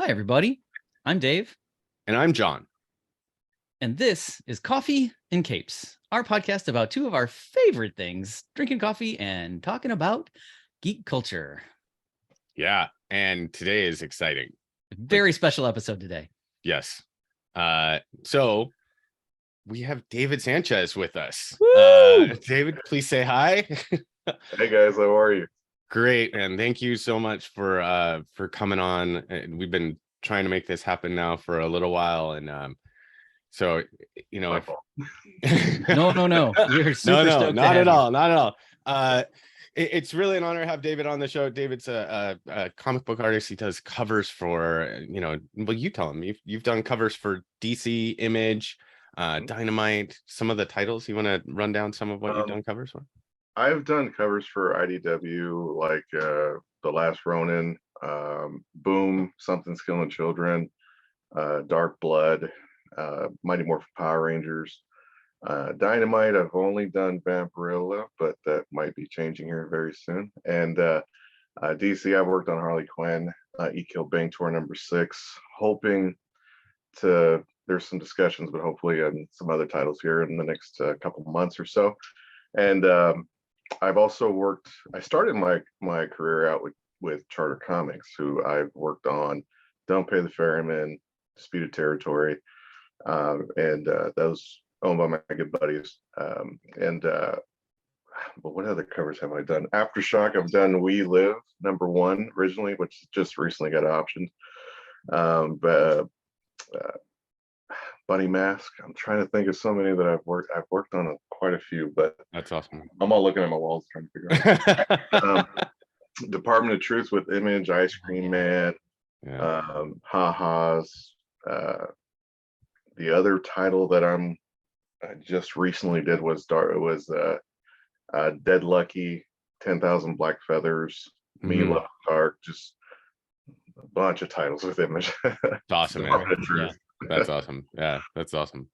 Hi, everybody. I'm Dave, And I'm John. and this is Coffee and Capes, our podcast about two of our favorite things, drinking coffee and talking about geek culture. Yeah. And today is exciting. Very special episode today. Yes. So we have David Sanchez with us. David, please say hi. Hey guys, how are you? Great. And thank you so much for coming on. We've been trying to make this happen now for a little while. And so, you know, No. We're super stoked not to at have all. Not at all. It's really an honor to have David on the show. David's a comic book artist. He does covers for, well, you tell him you've done covers for DC, Image, Dynamite, some of the titles. You want to run down some of what you've done covers for? I've done covers for IDW, like The Last Ronin, Boom, Something's Killing Children, Dark Blood, Mighty Morphin Power Rangers. Dynamite, I've only done Vampirilla, but that might be changing here very soon. And DC, I've worked on Harley Quinn, E-Kill Bang Tour number 6, hoping to, there's some discussions, but hopefully some other titles here in the next couple months or so. And I've also worked, I started my career out with Charter Comics, who I've worked on Don't Pay the Ferryman, Disputed Territory, and those owned by my good buddies. But what other covers have I done? Aftershock, I've done We Live #1 originally, which just recently got optioned. But Bunny Mask, I'm trying to think of so many that I've worked on quite a few, but That's awesome. I'm all looking at my walls trying to figure out. Department of Truth with Image, Ice Cream Man, Ha-Ha's. The other title that I just recently did was Dead Lucky, 10,000 Black Feathers, Me Love Dark, just a bunch of titles with Image. That's awesome, man. Yeah. That's awesome. Yeah, that's awesome.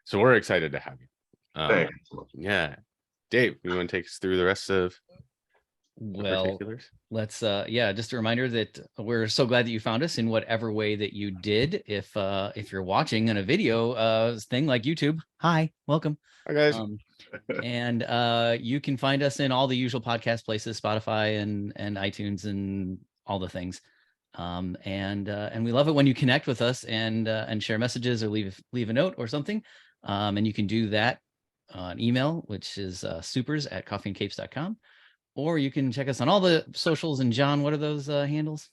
So we're excited to have you. Thanks. Yeah. Dave, you want to take us through the rest of Well, particulars? let's just a reminder that we're so glad that you found us in whatever way that you did. If you're watching in a video thing like YouTube, hi, welcome. Hi guys. And you can find us in all the usual podcast places, Spotify and iTunes and all the things. And we love it when you connect with us and share messages or leave a note or something. And you can do that on email, which is supers@coffeeandcapes.com. Or you can check us on all the socials. And John, what are those handles?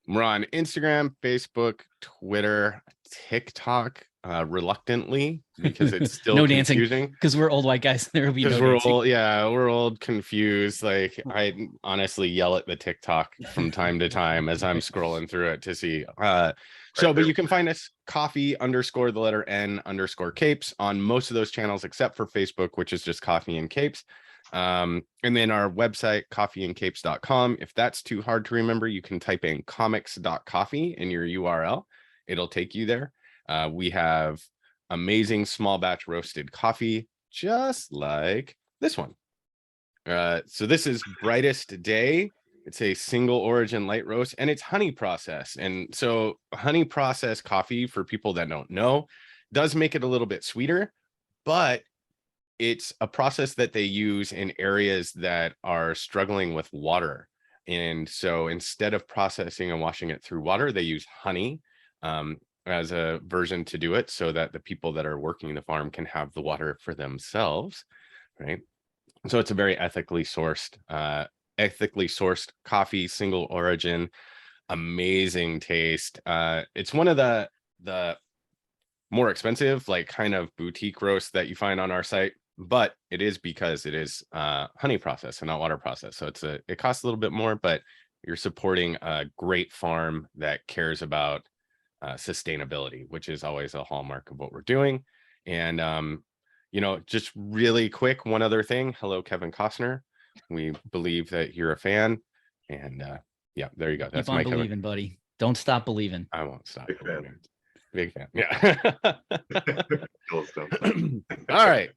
We're on Instagram, Facebook, Twitter, TikTok, reluctantly, because it's still No confusing. dancing, because we're old white guys. There will be no dancing. old, we're old, confused. Like I honestly yell at the TikTok from time to time as I'm scrolling through it to see. But you can find us coffee_N_capes on most of those channels except for Facebook, which is just Coffee and Capes. And then our website, coffeeandcapes.com. If that's too hard to remember, you can type in comics.coffee in your URL. It'll take you there. We have amazing small batch roasted coffee, just like this one. So this is Brightest Day. It's a single origin light roast, and it's honey process. And so honey process coffee, for people that don't know, does make it a little bit sweeter, but it's a process that they use in areas that are struggling with water. And so instead of processing and washing it through water, they use honey as a version to do it, so that the people that are working the farm can have the water for themselves, right? So it's a very ethically sourced coffee, single origin, amazing taste. It's one of the more expensive, like kind of boutique roasts that you find on our site, but it is because it is honey process and not water process. So it costs a little bit more, but you're supporting a great farm that cares about sustainability, which is always a hallmark of what we're doing. And just really quick, one other thing. Hello, Kevin Costner. We believe that you're a fan, and there you go. That's keep on my believing, Kevin. Buddy. Don't stop believing. I won't stop. Big fan. Yeah. All right.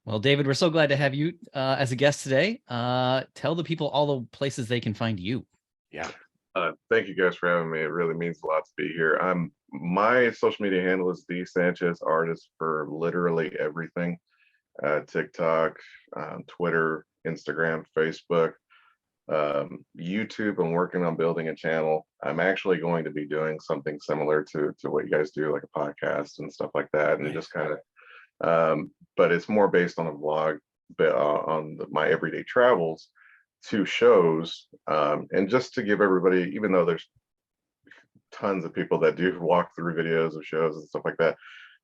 Well, David, we're so glad to have you as a guest today. Tell the people all the places they can find you. Yeah. Thank you guys for having me. It really means a lot to be here. My social media handle is D Sanchez Artist for literally everything. TikTok, Twitter, Instagram, Facebook, YouTube. I'm working on building a channel. I'm actually going to be doing something similar to what you guys do, like a podcast and stuff like that, and Nice. just kind of but it's more based on a vlog, but on my everyday travels to shows, and just to give everybody, even though there's tons of people that do walk through videos of shows and stuff like that,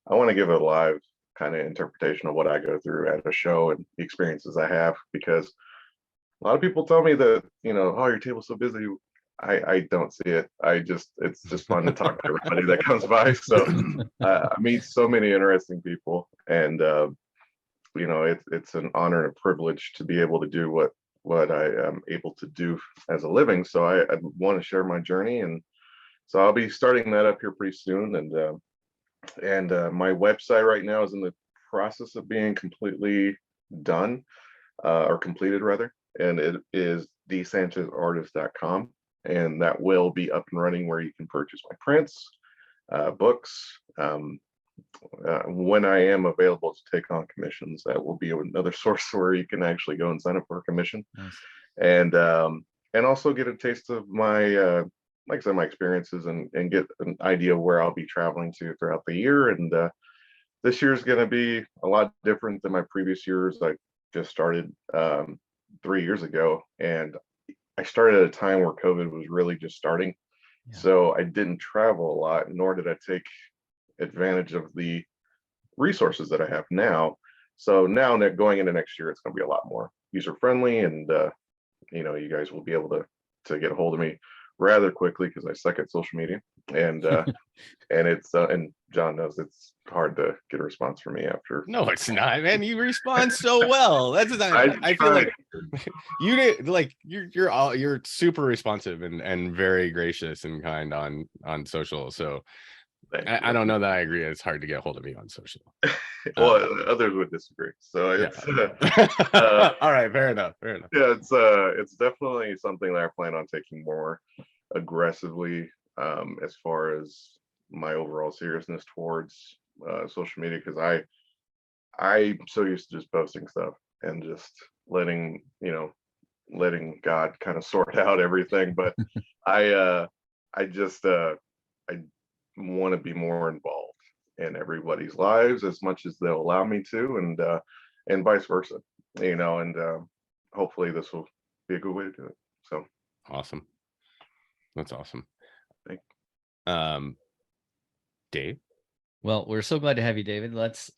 I want to give a live kind of interpretation of what I go through at a show and the experiences I have, because a lot of people tell me that, oh, your table's so busy. I don't see it. It's just fun to talk to everybody that comes by. So I meet so many interesting people, and it's an honor and a privilege to be able to do what I am able to do as a living. So I want to share my journey, and so I'll be starting that up here pretty soon. And my website right now is in the process of being completely done, or completed rather, and it is dsanchezartist.com, and that will be up and running, where you can purchase my prints, books. When I am available to take on commissions, that will be another source where you can actually go and sign up for a commission. Nice. And also get a taste of my like I said, my experiences, and get an idea of where I'll be traveling to throughout the year. And this year is going to be a lot different than my previous years. I just started 3 years ago, and I started at a time where COVID was really just starting. Yeah. So I didn't travel a lot, nor did I take advantage of the resources that I have now. So now that going into next year, it's going to be a lot more user friendly, and you guys will be able to get a hold of me rather quickly, because I suck at social media, and and John knows it's hard to get a response from me after. No, it's not, man. You respond so well. That's I feel try. like you did, like you're super responsive and very gracious and kind on social. So I don't know that I agree. It's hard to get hold of me on social. Well, others would disagree. So it's all right, fair enough. yeah, it's definitely something that I plan on taking more aggressively, as far as my overall seriousness towards social media, because I'm so used to just posting stuff and just letting God kind of sort out everything. But I want to be more involved in everybody's lives as much as they'll allow me to, and vice versa, and hopefully this will be a good way to do it. So Awesome. That's awesome. Thank Dave? Well, we're so glad to have you, David. Let's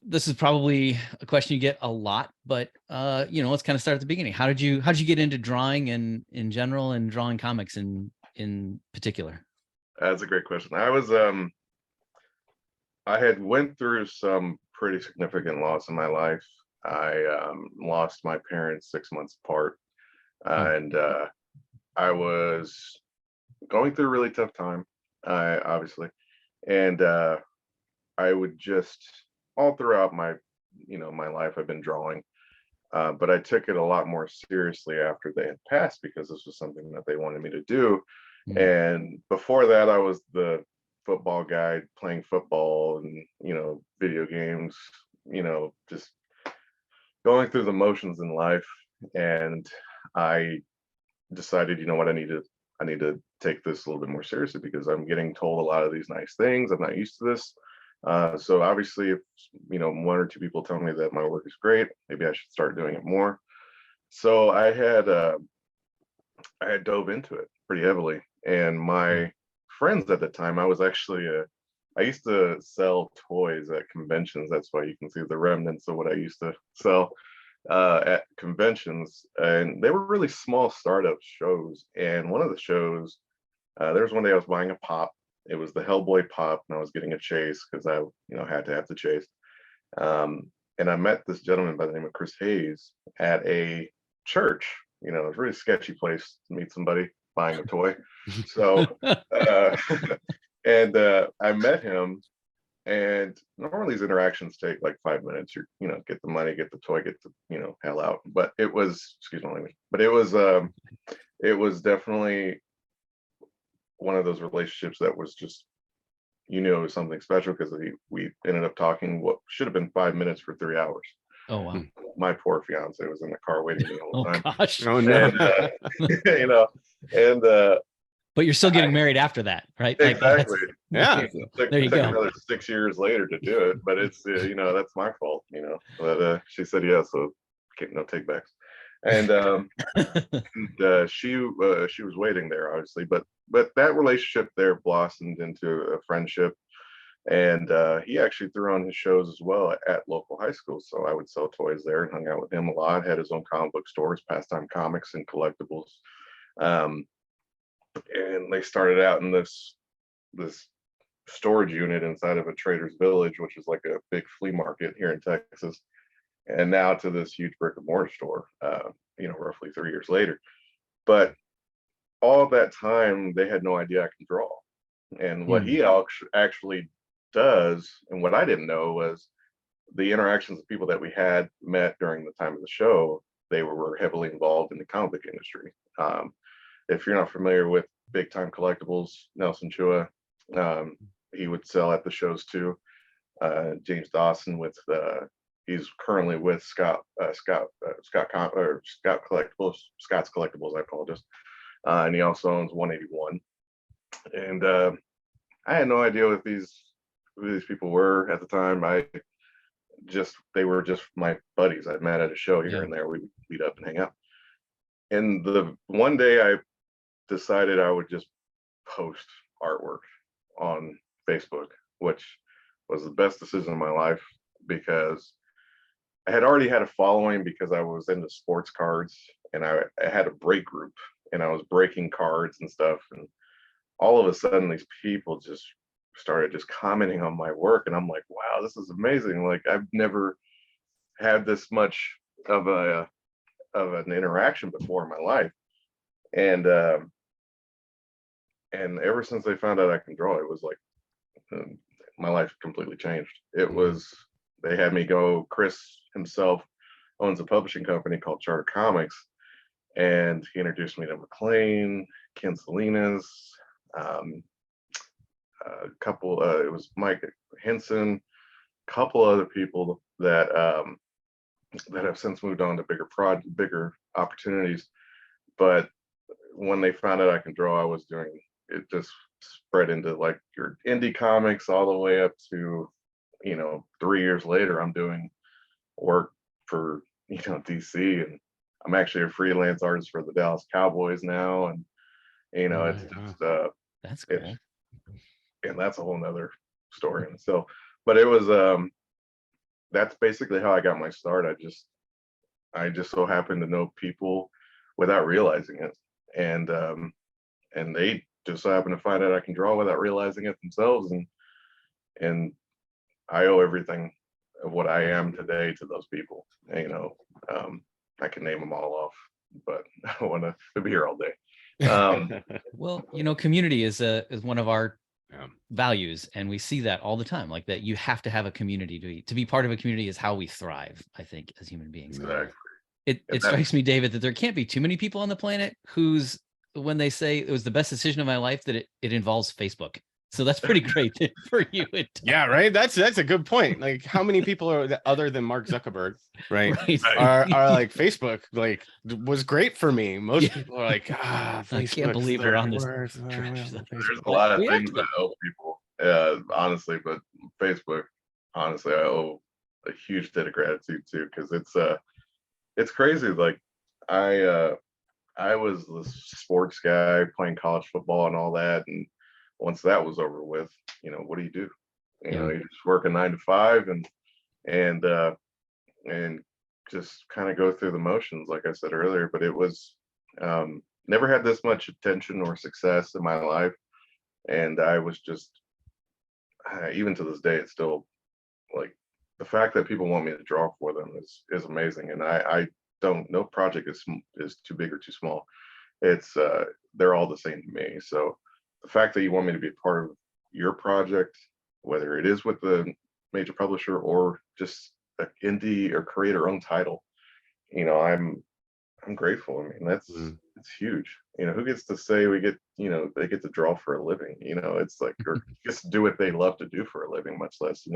this is probably a question you get a lot, but let's kind of start at the beginning. How did you get into drawing in general, and drawing comics in particular? That's a great question. I had went through some pretty significant loss in my life. I lost my parents 6 months apart, and I was going through a really tough time, obviously, and I would just, all throughout my life, I've been drawing, but I took it a lot more seriously after they had passed, because this was something that they wanted me to do. And before that, I was the football guy playing football and video games, just going through the motions in life. And I decided, you know what, I need to take this a little bit more seriously, because I'm getting told a lot of these nice things. I'm not used to this. So obviously, if one or two people tell me that my work is great, maybe I should start doing it more. So I had dove into it pretty heavily, and my friends at the time, I used to sell toys at conventions. That's why you can see the remnants of what I used to sell at conventions, and they were really small startup shows. And one of the shows, there was one day I was buying a pop. It was the Hellboy pop, and I was getting a chase because I had to have the chase. And I met this gentleman by the name of Chris Hayes at a church. It was a really sketchy place to meet somebody buying a toy. So and I met him, and normally these interactions take like 5 minutes. You get the money, get the toy, get the hell out. But it was, excuse my language, but it was it was definitely one of those relationships that was just, you knew it was something special, because we ended up talking what should have been 5 minutes for 3 hours. Oh wow. My poor fiance was in the car waiting the whole Oh time. gosh. Oh no. And, and But you're still getting married after that, right? exactly. Yeah. Took There you go. another 6 years later to do it, but it's that's my fault, But she said yes, so no take backs. And she was waiting there, obviously, but that relationship there blossomed into a friendship. And he actually threw on his shows as well at local high schools. So I would sell toys there and hung out with him a lot. Had his own comic book stores, Pastime Comics and Collectibles. And they started out in this storage unit inside of a Trader's Village, which is like a big flea market here in Texas. And now to this huge brick and mortar store, roughly 3 years later. But all that time, they had no idea I can draw. And what he actually does, and what I didn't know, was the interactions of people that we had met during the time of the show. They were heavily involved in the comic book industry. If you're not familiar with Big Time Collectibles, Nelson Chua, he would sell at the shows too. James Dawson he's currently with Scott's Collectibles, I apologize. And he also owns 181. And I had no idea who these people were at the time. They were just my buddies I'd met at a show here and there. We'd meet up and hang out. And the one day I decided I would just post artwork on Facebook, which was the best decision of my life, because I had already had a following because I was into sports cards, and I had a break group, and I was breaking cards and stuff. And all of a sudden these people just started commenting on my work, and I'm like, wow, this is amazing. Like, I've never had this much of an interaction before in my life. And ever since they found out I can draw, it was like my life completely changed. They had me go. Chris himself owns a publishing company called Charter Comics, and he introduced me to McLean, Ken Salinas, a couple. It was Mike Henson, a couple other people that have since moved on to bigger opportunities. But when they found out I can draw, I was doing it. Just spread into like your indie comics all the way up to 3 years later, I'm doing work for DC, and I'm actually a freelance artist for the Dallas Cowboys now. And it's just that's cool. And that's a whole nother story in itself. But it was that's basically how I got my start. I just so happened to know people without realizing it, and they just so happen to find out I can draw without realizing it themselves, and I owe everything of what I am today to those people. I can name them all off, but I don't want to be here all day. Well, community is one of our values, and we see that all the time. Like that, you have to have a community to be part of a community is how we thrive, I think, as human beings. Exactly. It strikes me, David, that there can't be too many people on the planet when they say it was the best decision of my life, that it involves Facebook. So that's pretty great for you. Yeah, right. That's a good point. Like, how many people are other than Mark Zuckerberg, right. Are like, Facebook was great for me. Most people are like, I can't believe we're on this. There's a lot of things that I owe people, honestly, but Facebook, honestly, I owe a huge debt of gratitude too, because it's crazy. Like, I was the sports guy playing college football and all that, and once that was over with, what do? You just work a 9 to 5 and just kind of go through the motions, like I said earlier. But it was never had this much attention or success in my life, and I was just even to this day, it's still like the fact that people want me to draw for them is amazing. And I don't, no project is too big or too small. It's they're all the same to me. So the fact that you want me to be a part of your project, whether it is with the major publisher or just an indie or creator own title, I'm grateful. I mean, it's huge. who gets to say we get, they get to draw for a living, it's like, or just do what they love to do for a living, much less,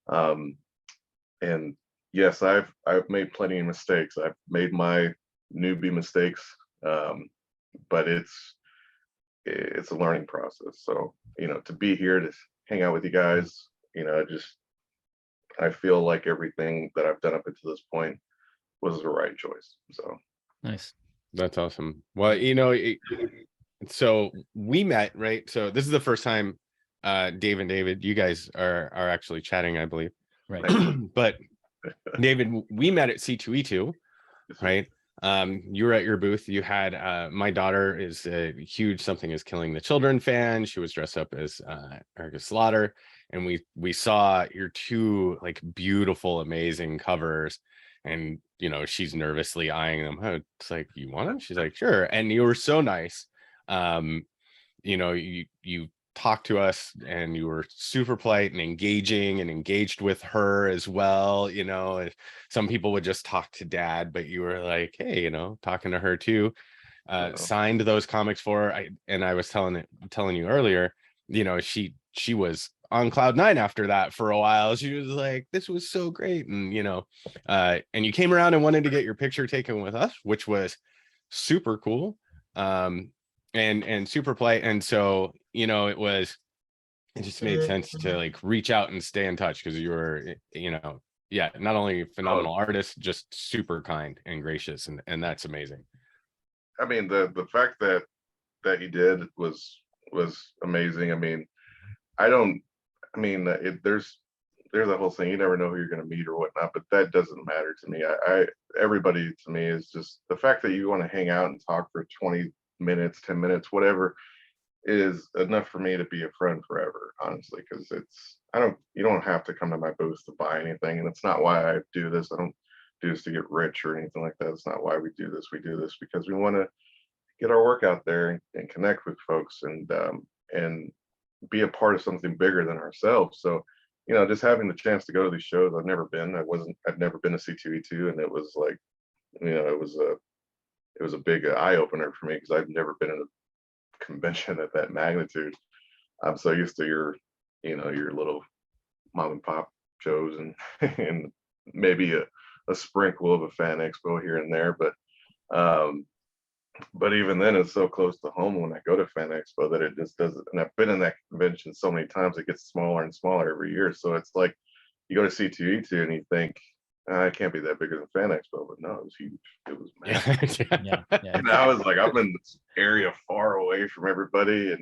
um, and yes, I've made plenty of mistakes. I've made my newbie mistakes, but it's a learning process. So, to be here to hang out with you guys, I feel like everything that I've done up until this point was the right choice. So Nice. That's awesome. Well, so we met, right? So this is the first time Dave and David, you guys are actually chatting, I believe. Right. But David, we met at C2E2, right? You were at your booth. You had my daughter is a huge Something Is Killing the Children fan. She was dressed up as Erica Slaughter, and we saw your two like beautiful, amazing covers. And she's nervously eyeing them. Oh, it's like, you want them? She's like, sure. And you were so nice. You talked to us, and you were super polite and engaging, and engaged with her as well. Some people would just talk to Dad, but you were like, hey, talking to her too. Signed those comics for her. I was telling you earlier, she was on cloud nine after that for a while. She was like, this was so great. And and you came around and wanted to get your picture taken with us, which was super cool, and super polite. And so it just made sense to like reach out and stay in touch, because you were not only a phenomenal artist, just super kind and gracious, and that's amazing. I mean, the fact that he did was amazing. I mean, there's a whole thing, you never know who you're going to meet or whatnot, but that doesn't matter to me. Everybody to me is just the fact that you want to hang out and talk for 20 minutes, 10 minutes, whatever, is enough for me to be a friend forever, honestly, because you don't have to come to my booth to buy anything, and it's not why I do this. I don't do this to get rich or anything like that. It's not why we do this. We do this because we want to get our work out there and connect with folks, and be a part of something bigger than ourselves. So, just having the chance to go to these shows, I've never been to C2E2, and it was like, it was a big eye opener for me, because I've never been in a convention at that magnitude. I'm so used to your little mom and pop shows, and and maybe a sprinkle of a fan expo here and there, but even then, it's so close to home when I go to Fan Expo that it just doesn't. And I've been in that convention so many times, it gets smaller and smaller every year. So it's like you go to C2E2 and you think, it can't be that big of a Fan Expo, but no, it was huge. It was massive. Yeah. And I was like, I'm in this area far away from everybody,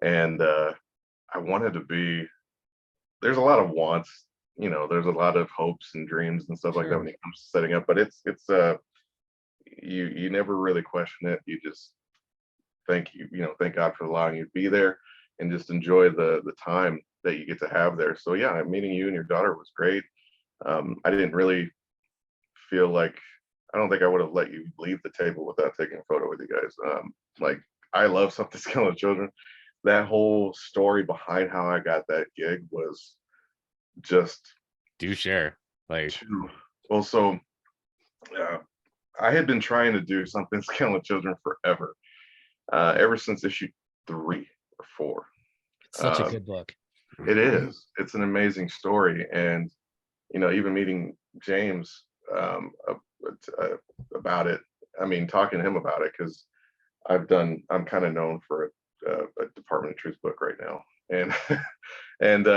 and I wanted to be. There's a lot of wants, there's a lot of hopes and dreams and stuff like that when it comes to setting up, but it's you never really question it. You just thank God for allowing you to be there, and just enjoy the time that you get to have there. So yeah, meeting you and your daughter was great. I didn't really feel like, I don't think I would have let you leave the table without taking a photo with you guys. Like, I love Something's Killing Children. That whole story behind how I got that gig was just do share well. So I had been trying to do Something's Killing Children forever, ever since issue 3 or 4. It's such a good book. It is. It's an amazing story, and even meeting James about it. I mean, talking to him about it, because I'm kind of known for a Department of Truth book right now, and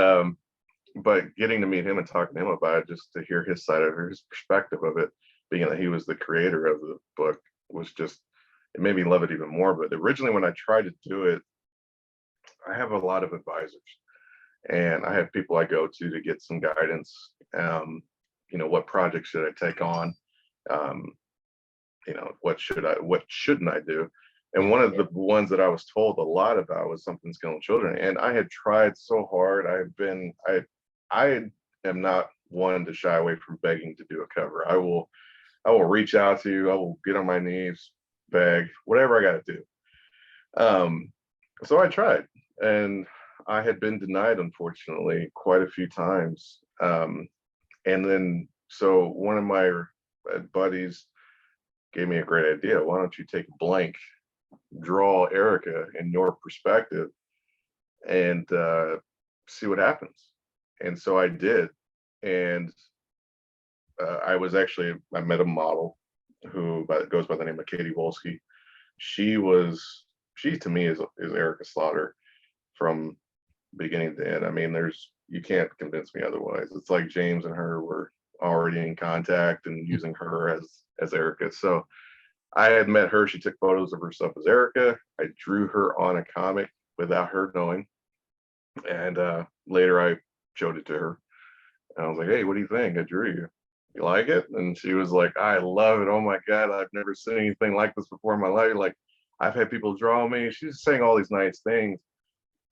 but getting to meet him and talking to him about it, just to hear his side of it, his perspective of it, being that he was the creator of the book, was just, it made me love it even more. But originally, when I tried to do it, I have a lot of advisors, and I have people I go to get some guidance. What projects should I take on? What shouldn't I do? And one of the ones that I was told a lot about was Something's Killing Children. And I had tried so hard. I am not one to shy away from begging to do a cover. I will reach out to you. I will get on my knees, beg, whatever I got to do. So I tried, and I had been denied, unfortunately, quite a few times. And then, so one of my buddies gave me a great idea. Why don't you take a blank draw Erica in your perspective and see what happens. And so I did. And I met a model who goes by the name of Katie Wolski. She to me is Erica Slaughter from beginning to end. I mean, you can't convince me otherwise. It's like James and her were already in contact and using her as Erica. So I had met her. She took photos of herself as Erica. I drew her on a comic without her knowing. And later I showed it to her. And I was like, hey, what do you think? I drew you. You like it? And she was like, I love it. Oh my God, I've never seen anything like this before in my life. Like, I've had people draw me. She's saying all these nice things.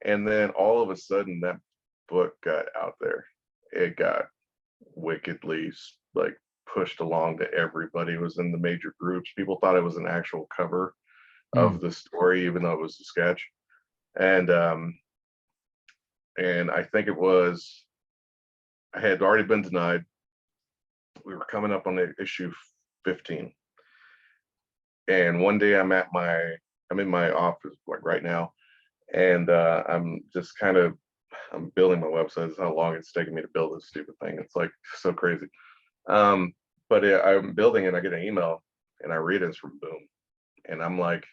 And then all of a sudden that book got out there. It got wickedly like pushed along to everybody. It was in the major groups. People thought it was an actual cover of the story, even though it was a sketch. And I think I had already been denied. We were coming up on the issue 15. And one day I'm in my office like right now, and I'm building my website. This is how long it's taking me to build this stupid thing. It's like so crazy. But I'm building it. I get an email and I read it's from Boom. And I'm like,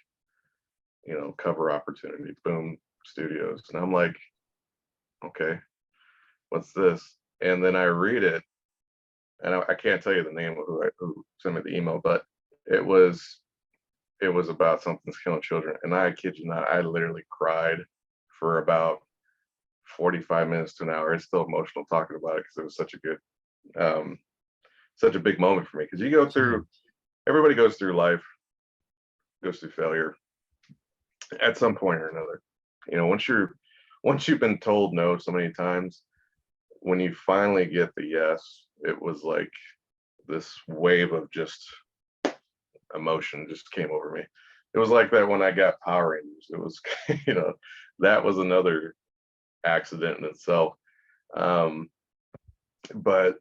cover opportunity, Boom Studios. And I'm like, okay, what's this? And then I read it, and I can't tell you the name of who sent me the email, but it was about Something's Killing Children. And I kid you not, I literally cried for about 45 minutes to an hour. It's still emotional talking about it because it was such a big moment for me. Because everybody goes through life, goes through failure at some point or another. Once you've been told no so many times, when you finally get the yes, it was like this wave of just emotion just came over me. It was like that when I got Power Rangers. It was, that was another accident in itself. But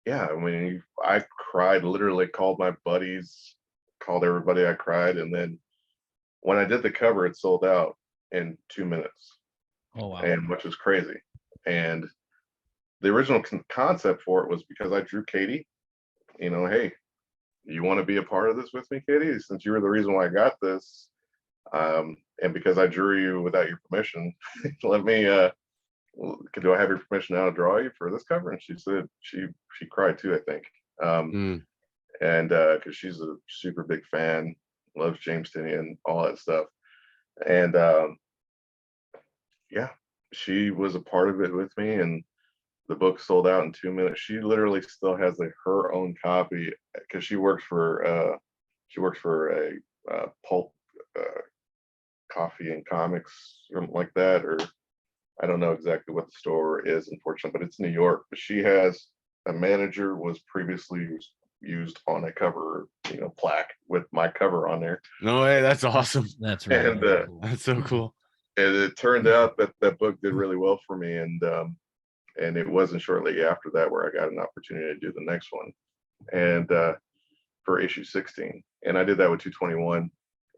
yeah, I mean, I cried, literally called my buddies, called everybody. I cried. And then when I did the cover, it sold out in 2 minutes. Oh, wow. And which was crazy. And the original concept for it was because I drew Katie, hey, you want to be a part of this with me, Katie? Since you were the reason why I got this, and because I drew you without your permission, let me, do I have your permission now to draw you for this cover? And she said, she cried too, I think. And because she's a super big fan, loves James Tinian, all that stuff. And yeah, she was a part of it with me, and the book sold out in 2 minutes. She literally still has her own copy because she works for a pulp coffee and comics, something like that, or I don't know exactly what the store is, unfortunately, but it's New York. But she has a manager was previously used on a cover, plaque with my cover on there. No way, that's awesome. That's really cool. That's so cool. And it turned out that book did really well for me, and it wasn't shortly after that where I got an opportunity to do the next one, and for issue 16, and I did that with 221,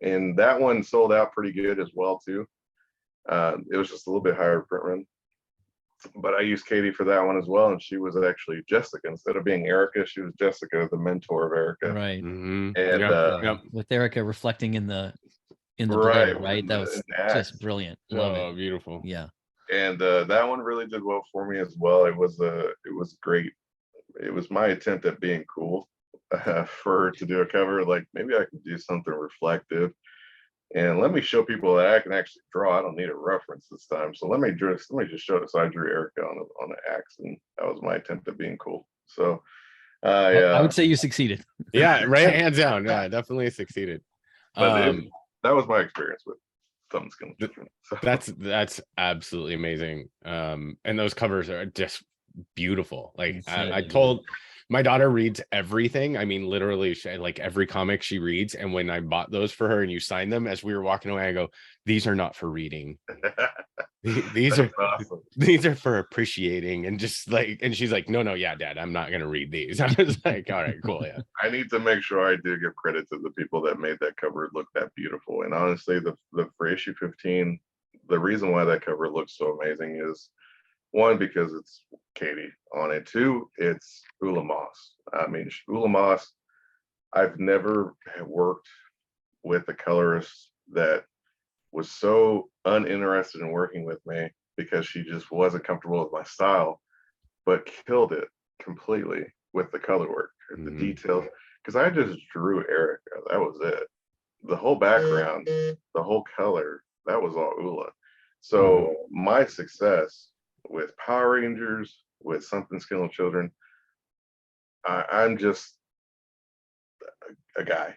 and that one sold out pretty good as well too. It was just a little bit higher print run, but I used Katie for that one as well, and she was actually Jessica instead of being Erica. She was Jessica, the mentor of Erica, right? And with Erica reflecting in the right, blade, right? That was just brilliant. Love it. Beautiful. Yeah. And that one really did well for me as well. It was great. It was my attempt at being cool for her to do a cover. Like, maybe I could do something reflective, and let me show people that I can actually draw. I don't need a reference this time. So let me just show it. So I drew Erica on the axe, and that was my attempt at being cool. So I would say you succeeded. Yeah, right. Hands down. Yeah, definitely succeeded. But that was my experience with Something's Killing Children. So. That's absolutely amazing. And those covers are just beautiful. Like I told My daughter reads everything. I mean, literally, like every comic she reads. And when I bought those for her and you signed them, as we were walking away, I go, "These are not for reading. These are awesome. These are for appreciating." And just like, and she's like, "No, yeah, Dad, I'm not gonna read these." I was like, "All right, cool, yeah." I need to make sure I do give credit to the people that made that cover look that beautiful. And honestly, the for issue 15, the reason why that cover looks so amazing is one, because it's Katie on it. Two, it's Ula Moss. I mean, Ula Moss, I've never worked with a colorist that was so uninterested in working with me because she just wasn't comfortable with my style, but killed it completely with the color work, the details. Because I just drew Erica, that was it. The whole background, the whole color, that was all Ula. So my success with Power Rangers, with Something Skilling Children, I'm just a guy.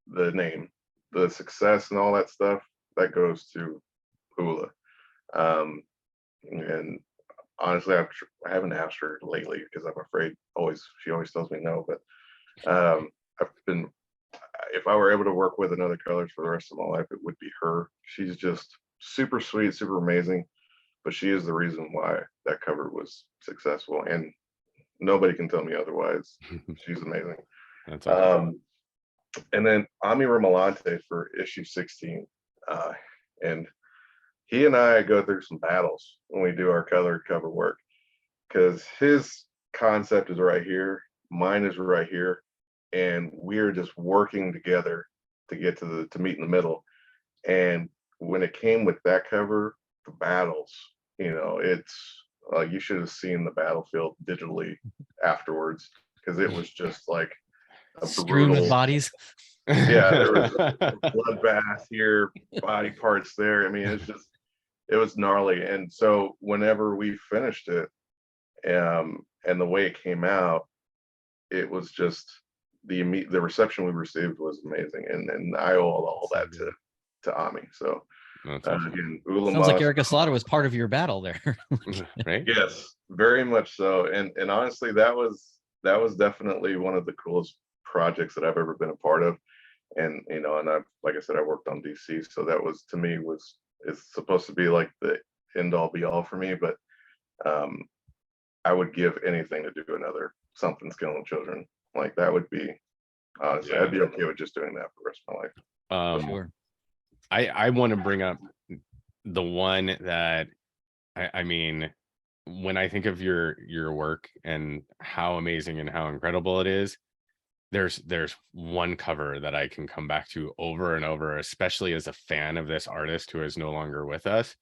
The name, the success, and all that stuff that goes to Ula. And honestly, I haven't asked her lately because I'm afraid she always tells me no. But I've been, if I were able to work with another colorist for the rest of my life, it would be her. She's just super sweet, super amazing. But she is the reason why that cover was successful, and nobody can tell me otherwise. She's amazing. That's awesome. And then Ami Ramalante for issue 16. And he and I go through some battles when we do our colored cover work, because his concept is right here, mine is right here, and we're just working together to get to meet in the middle. And when it came with that cover, the battles, it's you should have seen the battlefield digitally afterwards, because it was just like a strewn with brutal bodies. Yeah, there was a bloodbath here, body parts there. I mean, it was gnarly. And so whenever we finished it, and the way it came out, it was just the reception we received was amazing, and I owe all that to Ami. So again, sounds like Erica Slaughter was part of your battle there. Right? Yes, very much so. And honestly, that was definitely one of the coolest projects that I've ever been a part of. And and I've, like I said, I worked on DC, so that was, to me, it's supposed to be like the end all be all for me. But I would give anything to do another Something Skilling Children. Like, that would be, honestly, I'd be okay with just doing that for the rest of my life. Sure. I want to bring up the one that I mean, when I think of your work and how amazing and how incredible it is, there's one cover that I can come back to over and over, especially as a fan of this artist who is no longer with us,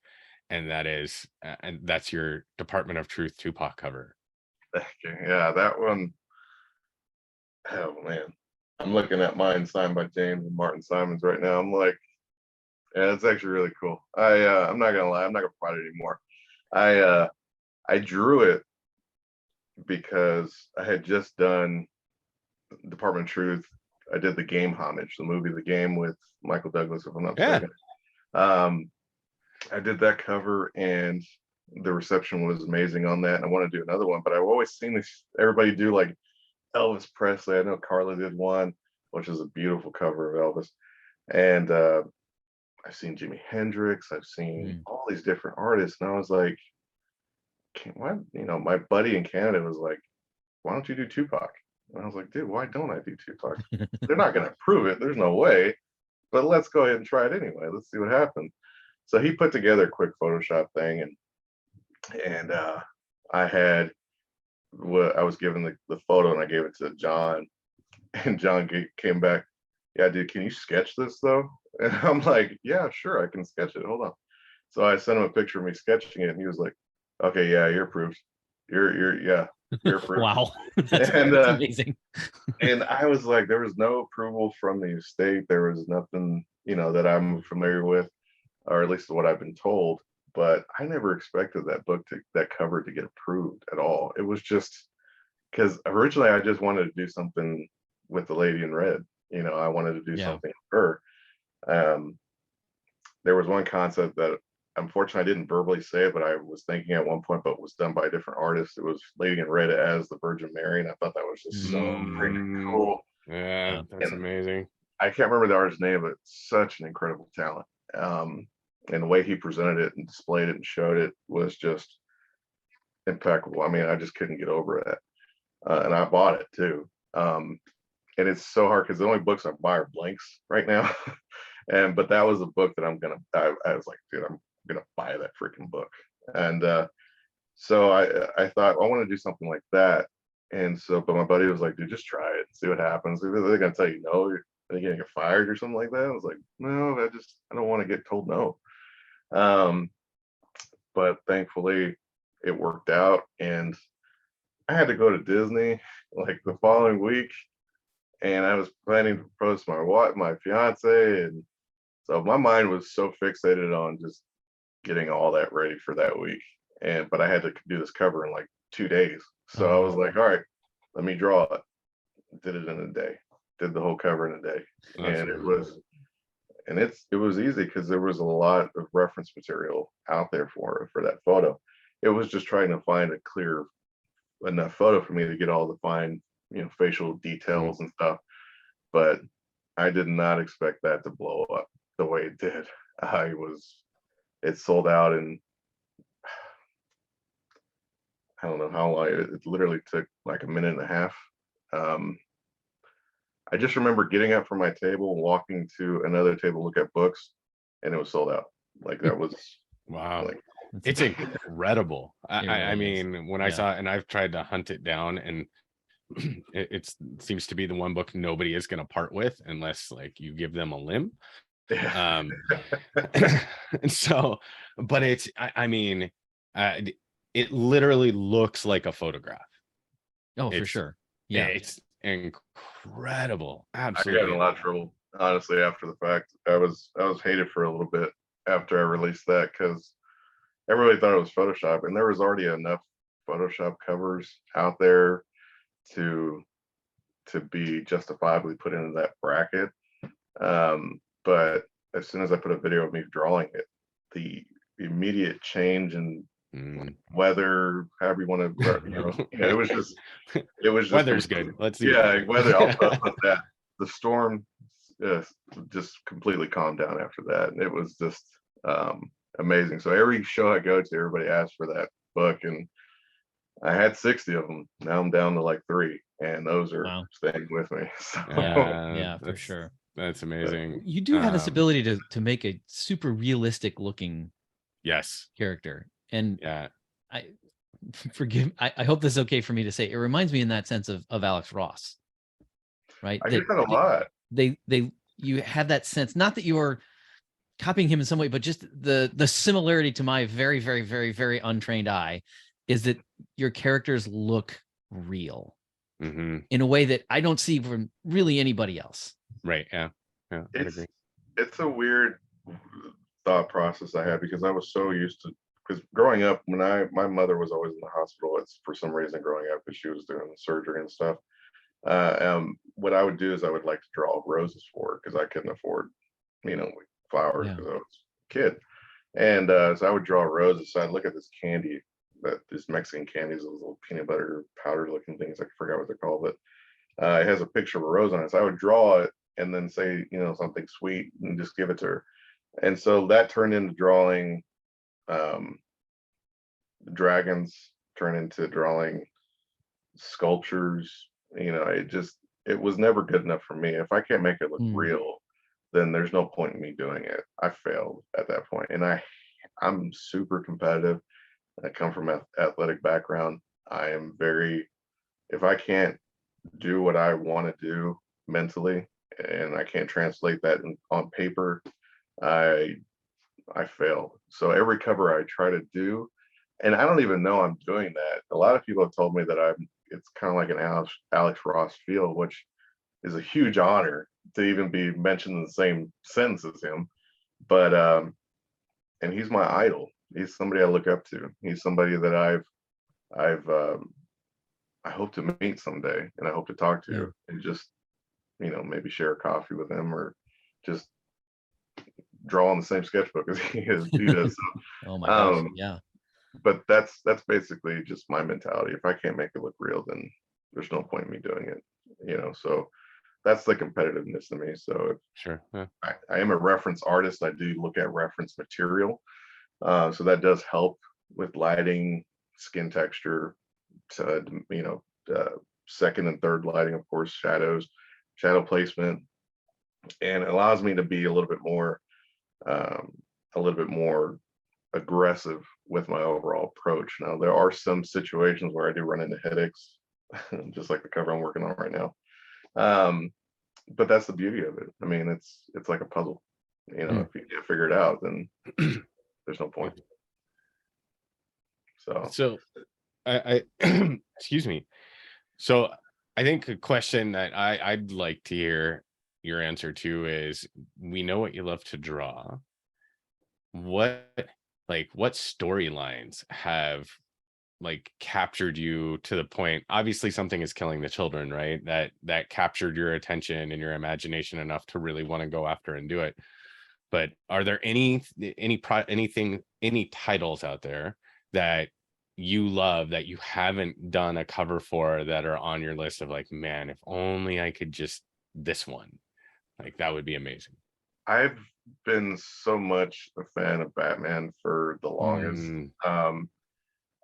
and that's your Department of Truth Tupac cover. Yeah, that one. Oh man, I'm looking at mine signed by James and Martin Simons right now. I'm like, yeah, it's actually really cool. I'm not gonna lie, I'm not gonna fight it anymore. I drew it because I had just done Department of Truth. I did the Game homage, the movie The Game with Michael Douglas, if I'm not mistaken. I did that cover, and the reception was amazing on that, and I want to do another one. But I've always seen everybody do like Elvis Presley. I know Carla did one, which is a beautiful cover of Elvis. And I've seen Jimi Hendrix. I've seen all these different artists, and I was like, why? My buddy in Canada was like, "Why don't you do Tupac?" And I was like, "Dude, why don't I do Tupac? They're not going to prove it. There's no way. But let's go ahead and try it anyway. Let's see what happens." So he put together a quick Photoshop thing, and I was given the photo, and I gave it to John, and John came back, "Yeah, dude, can you sketch this though?" And I'm like, "Yeah, sure, I can sketch it. Hold on." So I sent him a picture of me sketching it, and he was like, "Okay, yeah, you're approved. You're approved." Wow, that's amazing. And I was like, there was no approval from the estate. There was nothing, that I'm familiar with, or at least what I've been told. But I never expected that cover to get approved at all. It was just because originally I just wanted to do something with the lady in red. I wanted to do something for her. There was one concept that unfortunately I didn't verbally say it, but I was thinking at one point, but it was done by a different artist. It was Lady in Red as the Virgin Mary, and I thought that was just so freaking cool. Yeah, that's And amazing. I can't remember the artist's name, but such an incredible talent. And the way he presented it and displayed it and showed it was just impeccable. I mean, I just couldn't get over that. And I bought it too. And it's so hard because the only books I buy are blanks right now. But that was a book that I was like, dude, I'm gonna buy that freaking book. And so I thought, I want to do something like that. And so, but my buddy was like, dude, just try it, see what happens. They're gonna tell you no, are they gonna get fired or something like that? I was like, no, I don't want to get told no. But thankfully it worked out, and I had to go to Disney like the following week, and I was planning to propose to my fiance, and so my mind was so fixated on just getting all that ready for that week. But I had to do this cover in like 2 days. So I was like, all right, let me draw it. Did it in a day. Did the whole cover in a day. And it was easy because there was a lot of reference material out there for that photo. It was just trying to find a clear enough photo for me to get all the fine, facial details and stuff. But I did not expect that to blow up the way it did. It sold out in, I don't know how long. It literally took like a minute and a half. I just remember getting up from my table and walking to another table to look at books, and it was sold out. Like that was wow. Like, it's incredible. I mean, is. when I saw it, and I've tried to hunt it down, and it seems to be the one book nobody is going to part with unless like you give them a limb. And so, but I mean, it literally looks like a photograph. Oh, for sure. Yeah, it's incredible. I Absolutely. got in a lot of trouble, honestly, after the fact. I was hated for a little bit after I released that because everybody thought it was Photoshop, and there was already enough Photoshop covers out there to be justifiably put into that bracket. But as soon as I put a video of me drawing it, the immediate change in weather, however you want to, it was just weather's good. Let's see. Yeah, weather. I'll put that. The storm just completely calmed down after that, and it was just amazing. So every show I go to, everybody asks for that book, and I had 60 of them. Now I'm down to like 3, and those are staying with me. So. Yeah, for sure. That's amazing. You do have this ability to make a super realistic looking character. And I hope this is okay for me to say. It reminds me in that sense of Alex Ross. Right? I get that a lot. You have that sense, not that you're copying him in some way, but just the similarity to my very, very, very, very untrained eye is that your characters look real in a way that I don't see from really anybody else. Right. Yeah. I agree. It's a weird thought process I had because I was so used to, because growing up, my mother was always in the hospital. It's for some reason growing up because she was doing the surgery and stuff. What I would do is I would like to draw roses for her because I couldn't afford, flowers because I was a kid. And so I would draw roses. So I'd look at this candy, this Mexican candies, those little peanut butter powder looking things. I forgot what they're called, but it has a picture of a rose on it. So I would draw it and then say, something sweet and just give it to her. And so that turned into drawing dragons, turned into drawing sculptures. It was never good enough for me. If I can't make it look real, then there's no point in me doing it. I failed at that point. And I'm super competitive. I come from an athletic background. I am if I can't do what I want to do mentally and I can't translate that on paper, I fail. So every cover I try to do, and I don't even know I'm doing that. A lot of people have told me that it's kind of like an Alex Ross feel, which is a huge honor to even be mentioned in the same sentence as him. But and he's my idol. He's somebody I look up to. He's somebody that I hope to meet someday, and I hope to talk to and just maybe share a coffee with him or just draw on the same sketchbook as he does. So, Oh my gosh. um, Yeah. but that's basically just my mentality. If I can't make it look real, then there's no point in me doing it, you know. So that's the competitiveness in me. So Sure. Yeah. I am a reference artist. I do look at reference material, so that does help with lighting, skin texture, to, you know, second and third lighting, of course, shadows, shadow placement, and it allows me to be um, a little bit more aggressive with my overall approach. Now, there are some situations where I do run into headaches, just like the cover I'm working on right now. But that's the beauty of it. I mean, it's like a puzzle. You know, if you can't figure it out, then there's no point. So I excuse me. So I think a question that I'd like to hear your answer to is, we know what you love to draw. What storylines have like captured you to the point? Obviously something is killing the children, right? That captured your attention and your imagination enough to really want to go after and do it. But are there any titles out there that you love that you haven't done a cover for, that are on your list of like, man, if only I could just this one, like that would be amazing? I've been so much a fan of Batman for the longest.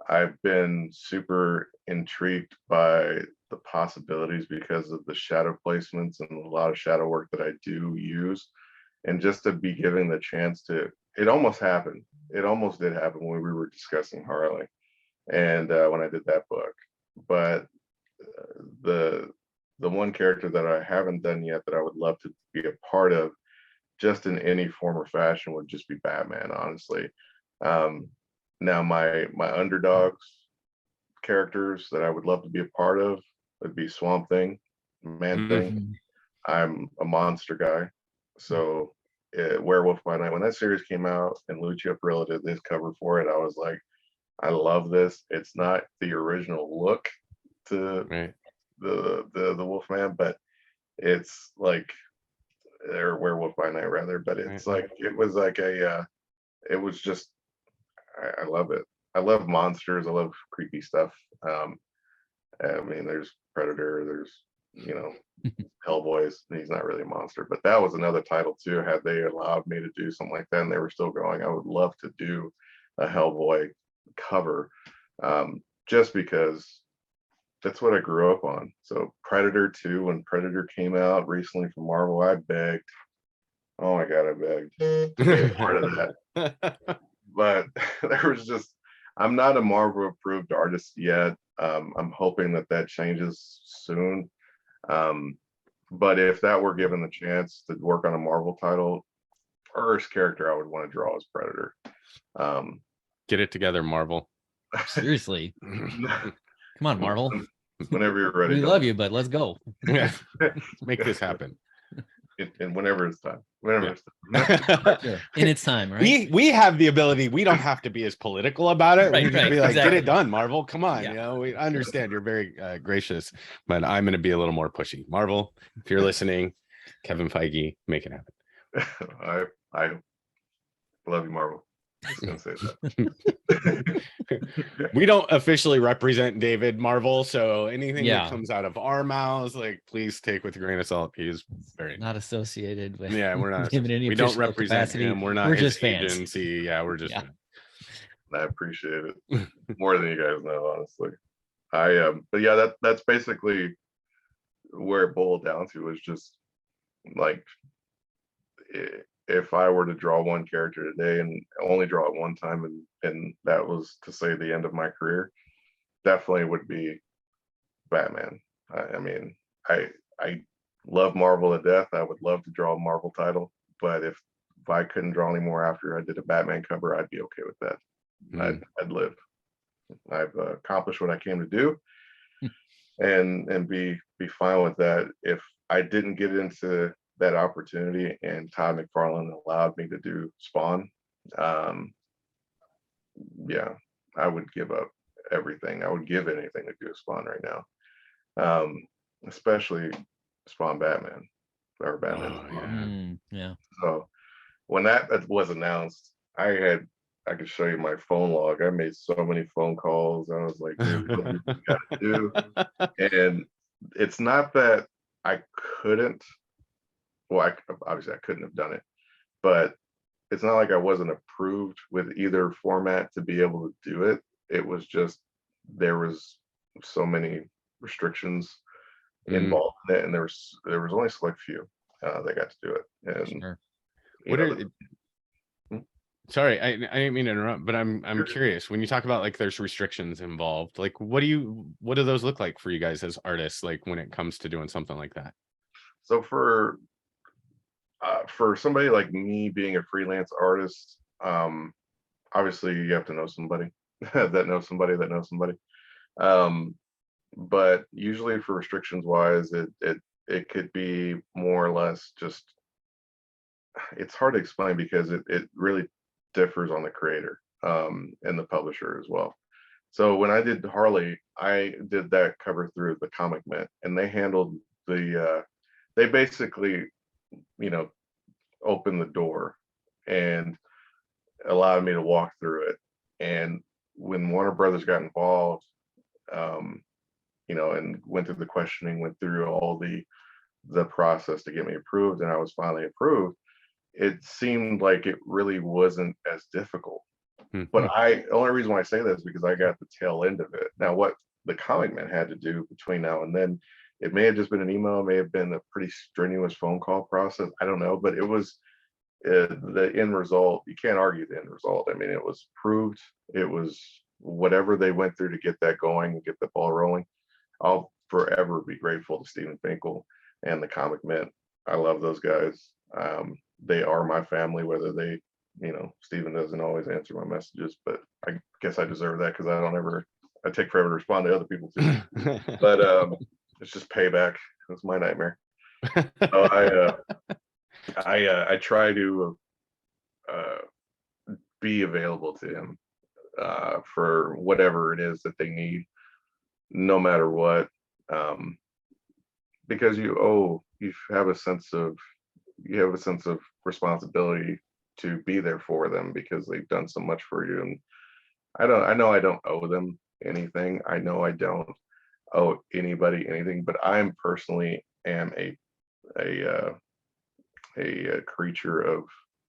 I've been super intrigued by the possibilities because of the shadow placements and a lot of shadow work that I do use. And just to be given the chance to, it almost happened. It almost did happen when we were discussing Harley, and when I did that book. But the one character that I haven't done yet that I would love to be a part of, just in any form or fashion, would just be Batman, honestly. Now my underdogs characters that I would love to be a part of would be Swamp Thing, Man Thing. I'm a monster guy, so Werewolf by Night. When that series came out and Lucio Perillo did this cover for it, I was like, I love this. It's not the original look to the Wolfman, but it's like, or Werewolf by Night rather, but it's like, it was like it was just, I love it. I love monsters. I love creepy stuff. I mean, there's Predator, there's, you know, Hellboy's, he's not really a monster, but that was another title too. Had they allowed me to do something like that and they were still going, I would love to do a Hellboy cover, just because that's what I grew up on. So Predator 2, when Predator came out recently from Marvel, I begged. Oh my God, I begged to be a part of that. But there was just, I'm not a Marvel approved artist yet. I'm hoping that changes soon. But if that were given the chance to work on a Marvel title, first character I would want to draw is Predator. Get it together, Marvel. Seriously. Come on, Marvel. Whenever you're ready. We love you, but let's go. Yeah. Make this happen. And whenever it's time. It's time. Sure. In its time, right? We have the ability. We don't have to be as political about it. We can be like, exactly. Get it done, Marvel. Come on. Yeah. You know, we understand you're very gracious, but I'm going to be a little more pushy. Marvel, if you're listening, Kevin Feige, make it happen. I love you, Marvel. Just gonna say that. We don't officially represent David Marvel, so anything Yeah. that comes out of our mouths, like, please take with a grain of salt. He is very not associated with. Yeah, we're not. Him in any We don't official represent capacity. him. We're not. We're his just fans. agency. Yeah, we're just. Yeah. I appreciate it more than you guys know, honestly. But yeah, that's basically where it boiled down to, is just like, if I were to draw one character today and only draw it one time, and that was to say the end of my career, definitely would be Batman. I mean, I love Marvel to death. I would love to draw a Marvel title, but if I couldn't draw anymore after I did a Batman cover, I'd be okay with that. I'd live. I've accomplished what I came to do, and be fine with that. If I didn't get into that opportunity and Todd McFarlane allowed me to do Spawn, yeah, I would give up everything. I would give anything to do Spawn right now, especially Spawn Batman or Batman. Oh, yeah. So when that was announced, I could show you my phone log. I made so many phone calls. I was like, dude, what do we got to do? And it's not that I couldn't. Well, obviously I couldn't have done it, but it's not like I wasn't approved with either format to be able to do it. It was just there was so many restrictions involved in it, and there was only a select few that got to do it. And Sure. What are sorry, I didn't mean to interrupt, but I'm Sure. curious when you talk about like there's restrictions involved, like what do those look like for you guys as artists, like when it comes to doing something like that? So for somebody like me being a freelance artist, obviously you have to know somebody that knows somebody that knows somebody. But usually for restrictions wise, it could be more or less just, it's hard to explain because it really differs on the creator and the publisher as well. So when I did Harley, I did that cover through the Comic Mint, and they handled they basically, you know, opened the door and allowed me to walk through it. And when Warner Brothers got involved, you know, and went through the questioning, went through all the process to get me approved, and I was finally approved, it seemed like it really wasn't as difficult. But the only reason why I say that is because I got the tail end of it. Now, what the Comic Man had to do between now and then, it may have just been an email, it may have been a pretty strenuous phone call process. I don't know, but it was the end result. You can't argue the end result. I mean, it was proved. It was whatever they went through to get that going and get the ball rolling. I'll forever be grateful to Stephen Finkel and the Comic Mint. I love those guys. They are my family, whether they, you know, Stephen doesn't always answer my messages, but I guess I deserve that because I take forever to respond to other people too. But it's just payback. It's my nightmare. So I try to be available to him for whatever it is that they need, no matter what, because you have a sense of responsibility to be there for them because they've done so much for you. And I know I don't owe them anything. I know I don't owe anybody anything, but I'm personally am a creature of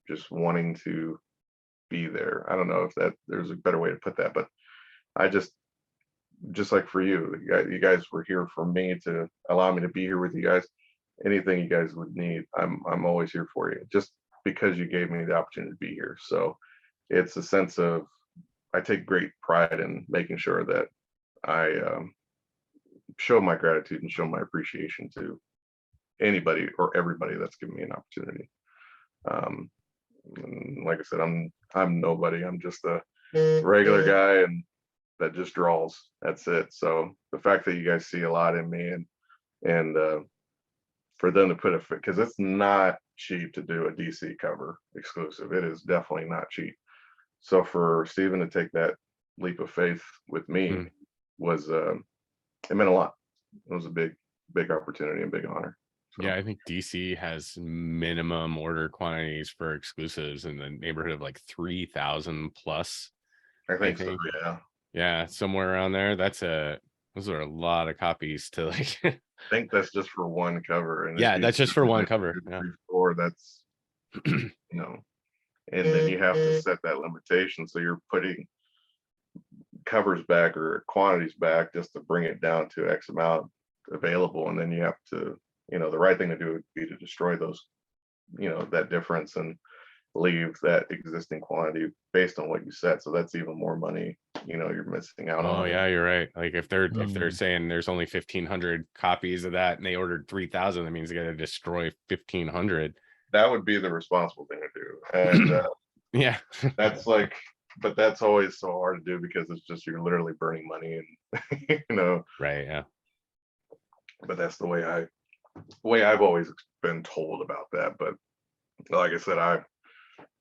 just wanting to be there. I don't know if there's a better way to put that, but I just like for you guys were here for me to allow me to be here with you guys. Anything you guys would need, I'm always here for you, just because you gave me the opportunity to be here. So it's a sense of, I take great pride in making sure that I show my gratitude and show my appreciation to anybody or everybody that's given me an opportunity. Like I said, I'm nobody. I'm just a regular guy and that just draws. That's it. So the fact that you guys see a lot in me and for them to put because it's not cheap to do a DC cover exclusive. It is definitely not cheap. So for Stephen to take that leap of faith with me was it meant a lot. It was a big opportunity and big honor. So. Yeah, I think DC has minimum order quantities for exclusives in the neighborhood of like 3,000 plus. I think so, yeah. Yeah, somewhere around there. Those are a lot of copies to like. I think that's just for one cover. And yeah, that's just for one cover. Yeah. Or that's, you know, and then you have to set that limitation. So you're putting covers back or quantities back just to bring it down to X amount available. And then you have to, you know, the right thing to do would be to destroy those, you know, that difference and leave that existing quantity based on what you set. So that's even more money, you know, you're missing out on. Oh yeah, you're right. Like if they're saying there's only 1,500 copies of that and they ordered 3,000, that means they got to destroy 1,500. That would be the responsible thing to do. And yeah, that's like, but that's always so hard to do because it's just you're literally burning money and you know. Right. Yeah. But that's the way I've always been told about that. But like I said,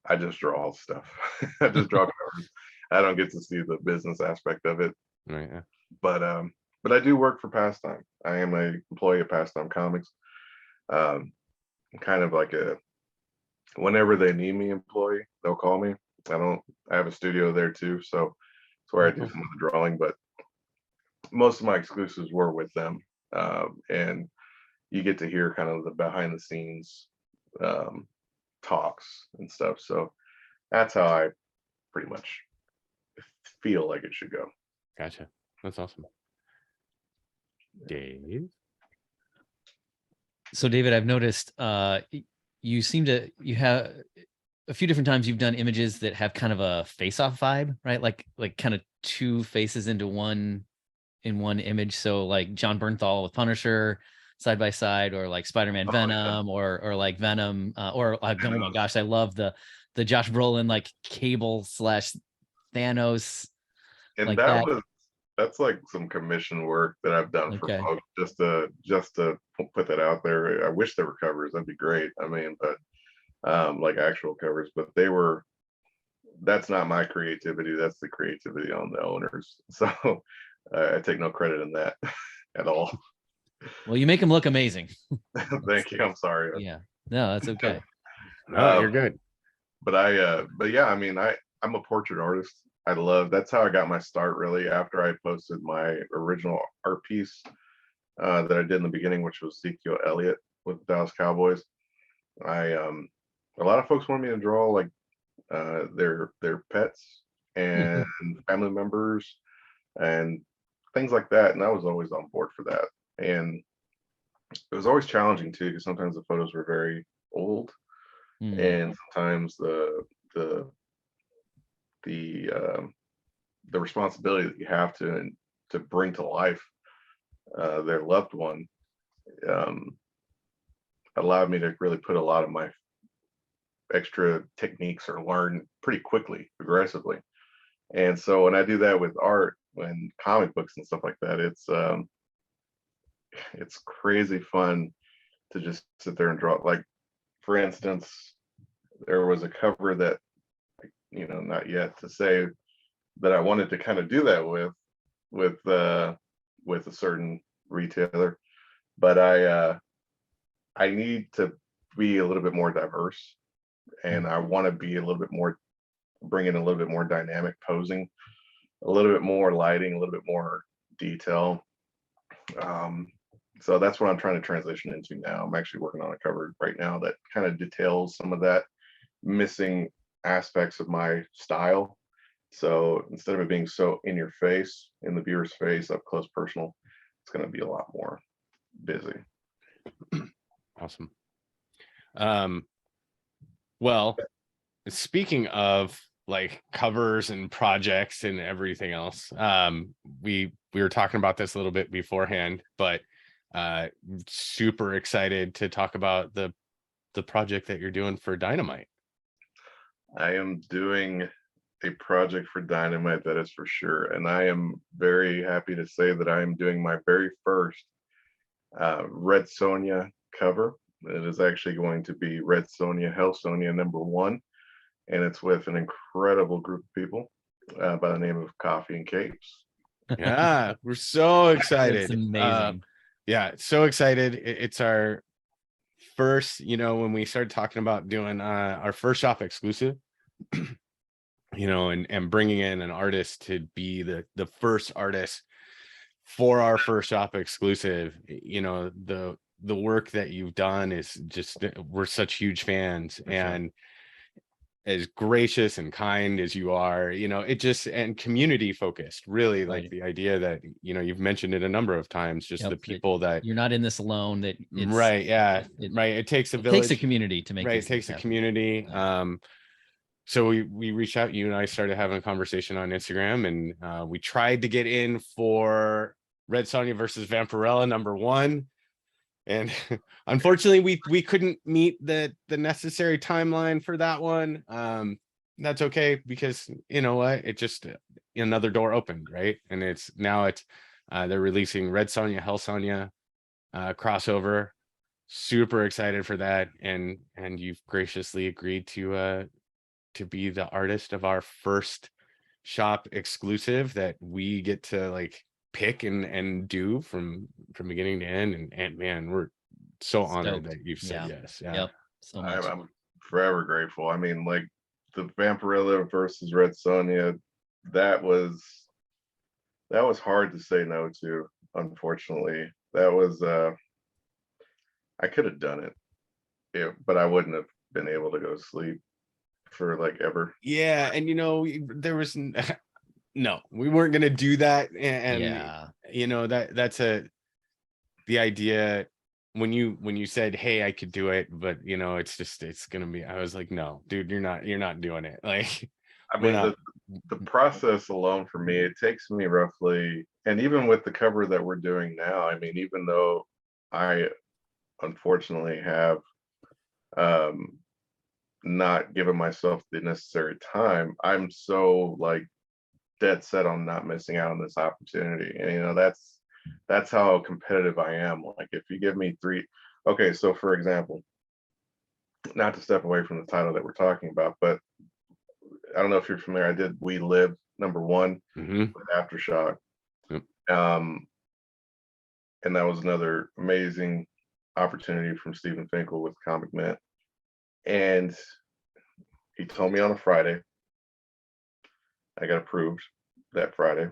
I just draw stuff. I just draw covers. I don't get to see the business aspect of it. Right. Yeah. But I do work for Pastime. I am an employee of Pastime Comics. Kind of like whenever they need me, employee, they'll call me. I have a studio there too, so it's where I do some of the drawing, but most of my exclusives were with them. And you get to hear kind of the behind the scenes talks and stuff. So that's how I pretty much feel like it should go. Gotcha. That's awesome. Dave? So David, I've noticed you have a few different times you've done images that have kind of a face-off vibe, right? Like kind of two faces into one in one image. So like John Bernthal with Punisher side by side, or like Spider-Man Venom, or like Venom, or oh my gosh, I love the Josh Brolin like Cable / Thanos. And like that's like some commission work that I've done for folks, just to put that out there. I wish there were covers, that'd be great. I mean, but like actual covers, but that's not my creativity, that's the creativity on the owners. So I take no credit in that at all. Well, you make them look amazing. Thank you. I'm sorry. Yeah, no, that's okay. No, you're good. But yeah, I mean, I'm a portrait artist. That's how I got my start, really, after I posted my original art piece that I did in the beginning, which was Ezekiel Elliott with the Dallas Cowboys. A lot of folks wanted me to draw like their pets and family members and things like that, and I was always on board for that. And it was always challenging too, because sometimes the photos were very old, and sometimes the responsibility that you have to bring to life their loved one allowed me to really put a lot of my extra techniques or learn pretty quickly, aggressively. And so when I do that with art and comic books and stuff like that, it's crazy fun to just sit there and draw. Like, for instance, there was a cover that, not yet to say, that I wanted to kind of do that with a certain retailer, but I need to be a little bit more diverse, and I want to be a little bit more, bring in a little bit more dynamic posing, a little bit more lighting, a little bit more detail. So that's what I'm trying to transition into now. I'm actually working on a cover right now that kind of details some of that missing aspects of my style. So instead of it being so in your face, in the viewer's face, up close, personal, it's going to be a lot more busy. Awesome. Well, speaking of like covers and projects and everything else, we were talking about this a little bit beforehand, but super excited to talk about the project that you're doing for Dynamite. I am doing a project for Dynamite, that is for sure, and I am very happy to say that I am doing my very first Red Sonja cover. It is actually going to be Red Sonja, Hell Sonja #1, and it's with an incredible group of people by the name of Coffee and Capes. Yeah, we're so excited. It's amazing. Yeah, so excited. It's our first, when we started talking about doing our first shop exclusive, and bringing in an artist to be the first artist for our first shop exclusive, the work that you've done is just, we're such huge fans. And as gracious and kind as you are, it just, and community focused, really, like the idea that, you've mentioned it a number of times, just the people that you're not in this alone, that it's, right. Yeah. Right. It takes a village. It takes a community to make it takes a community. So we reached out, you and I started having a conversation on Instagram, and we tried to get in for Red Sonja versus Vampirella #1. And unfortunately we couldn't meet the necessary timeline for that one. That's okay, because you know what, it just, another door opened, right? And it's they're releasing Red Sonja, Hell Sonja crossover. Super excited for that, and you've graciously agreed to be the artist of our first shop exclusive that we get to like pick and do from beginning to end. And man, we're so honored that you've said yes. Yeah. Yep. So much. I'm forever grateful. I mean, like the Vampirilla versus Red Sonja, that was hard to say no to, unfortunately. That was I could have done it, yeah, but I wouldn't have been able to go to sleep for like ever. Yeah, and there was no, we weren't gonna do that, and Yeah. that's the idea when you said, hey, I could do it, but it's gonna be, I was like, no, dude, you're not doing it. Like, I mean, the process alone for me, it takes me roughly, and even with the cover that we're doing now, I mean, even though I unfortunately have not given myself the necessary time, I'm so like dead set on not missing out on this opportunity. And that's how competitive I am. Like if you give me three, okay, so for example, not to step away from the title that we're talking about, but I don't know if you're familiar, I did We Live #1 with Aftershock. Yep. And that was another amazing opportunity from Stephen Finkel with Comic Mint. And he told me on a Friday. I got approved that Friday.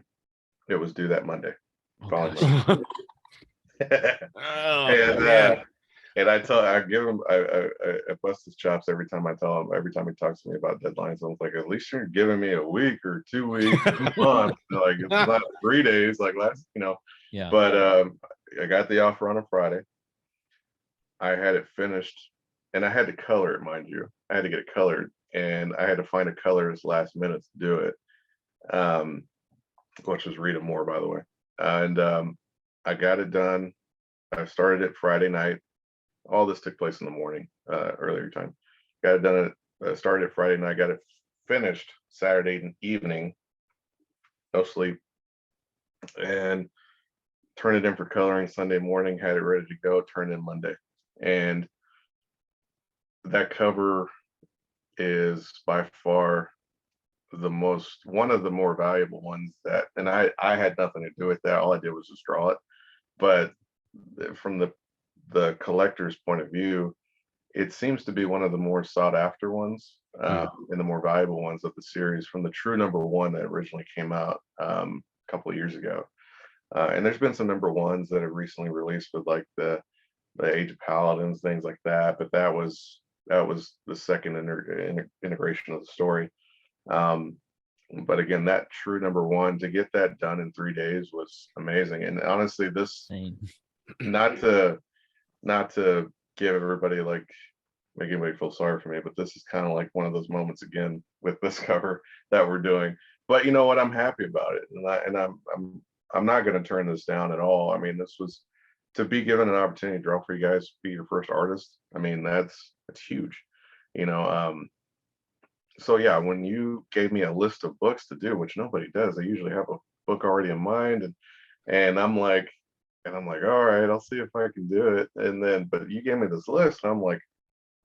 It was due that Monday. Oh, And I give him, I bust his chops every time I tell him, every time he talks to me about deadlines. I was like, at least you're giving me a week or 2 weeks, a month. Like it's not 3 days like last, Yeah. But I got the offer on a Friday. I had it finished and I had to color it, mind you. I had to get it colored and I had to find a colorist last minute to do it. Which was Rita Moore, by the way. And I got it done. I started it Friday night. All this took place in the morning, earlier time. Got it done. Started it Friday night. Got it finished Saturday evening. No sleep. And turned it in for coloring Sunday morning. Had it ready to go. Turned in Monday. And that cover is by far one of the more valuable ones that, and I had nothing to do with that. All I did was just draw it. But from the collector's point of view, it seems to be one of the more sought after ones, and the more valuable ones of the series from the true #1 that originally came out a couple of years ago. And there's been some #1s that have recently released with like the Age of Paladins, things like that. But that was the second integration of the story. But again, that true #1, to get that done in 3 days was amazing. And honestly, this not to give everybody like make anybody feel sorry for me, but this is kind of like one of those moments again with this cover that we're doing. But you know what? I'm happy about it, and I'm not going to turn this down at all. I mean, this was to be given an opportunity to draw for you guys, be your first artist. I mean, that's huge, So yeah, when you gave me a list of books to do, which nobody does, they usually have a book already in mind, and I'm like, all right, I'll see if I can do it. And then, but you gave me this list, and I'm like,